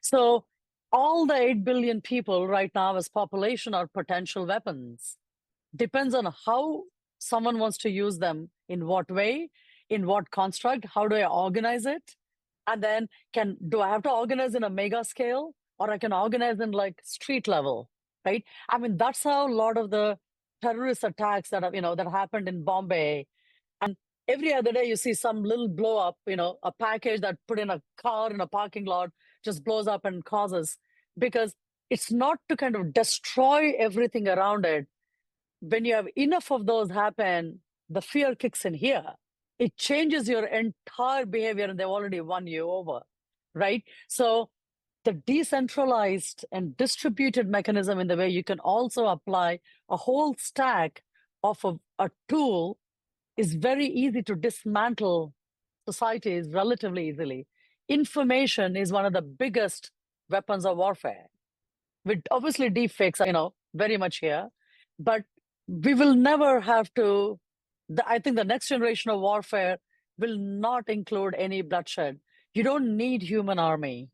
So all the 8 billion people right now as population are potential weapons. Depends on how someone wants to use them, in what way, in what construct, how do I organize it? And then do I have to organize in a mega scale, or I can organize in like street level, right? I mean, that's how a lot of the terrorist attacks that have, that happened in Bombay. And every other day you see some little blow up, a package that put in a car in a parking lot just blows up and causes, because it's not to kind of destroy everything around it. When you have enough of those happen, the fear kicks in here. It changes your entire behavior, and they've already won you over, right? So the decentralized and distributed mechanism, in the way you can also apply a whole stack of a tool, is very easy to dismantle societies relatively easily. Information is one of the biggest weapons of warfare. With obviously deepfakes, very much here, but we will never have to. I think the next generation of warfare will not include any bloodshed. You don't need human army,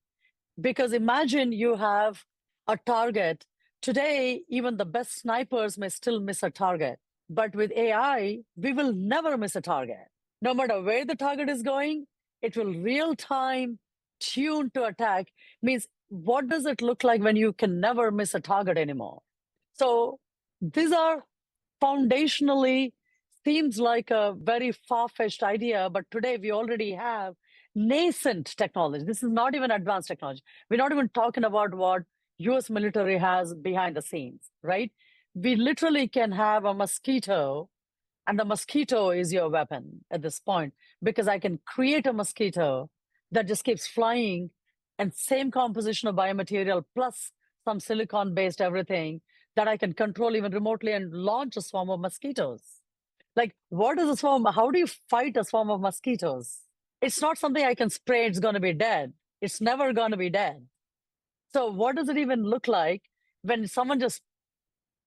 because imagine you have a target. Today, even the best snipers may still miss a target. But with AI, we will never miss a target. No matter where the target is going, it will real time tune to attack. Means, what does it look like when you can never miss a target anymore? So these are foundationally, seems like a very far-fetched idea, but today we already have nascent technology. This is not even advanced technology. We're not even talking about what US military has behind the scenes, right? We literally can have a mosquito, and the mosquito is your weapon at this point, because I can create a mosquito that just keeps flying, and same composition of biomaterial plus some silicon-based everything that I can control even remotely and launch a swarm of mosquitoes. Like, what is a swarm? How do you fight a swarm of mosquitoes? It's not something I can spray, it's going to be dead. It's never going to be dead. So what does it even look like when someone just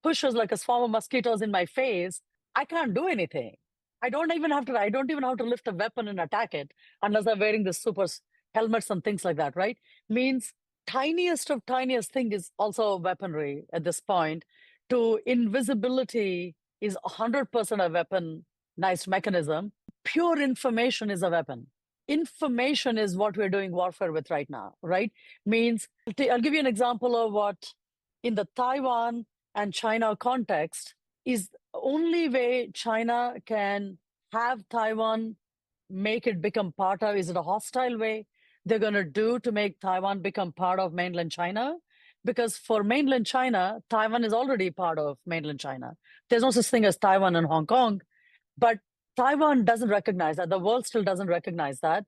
pushes like a swarm of mosquitoes in my face? I can't do anything. I don't even have to lift a weapon and attack it unless I'm wearing the super helmets and things like that, right? Means tiniest of tiniest thing is also weaponry at this point. To invisibility is 100% a weaponized mechanism. Pure information is a weapon. Information is what we're doing warfare with right now, right? Means, I'll give you an example of what in the Taiwan and China context is only way China can have Taiwan make it become part of, is it a hostile way they're going to do to make Taiwan become part of mainland China? Because for mainland China, Taiwan is already part of mainland China. There's no such thing as Taiwan and Hong Kong, but Taiwan doesn't recognize that. The world still doesn't recognize that.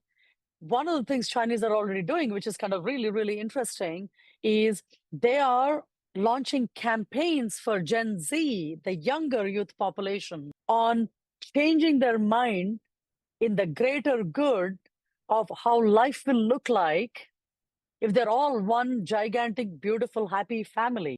One of the things Chinese are already doing, which is kind of really, really interesting, is they are launching campaigns for Gen Z, the younger youth population, on changing their mind in the greater good of how life will look like if they're all one gigantic, beautiful, happy family.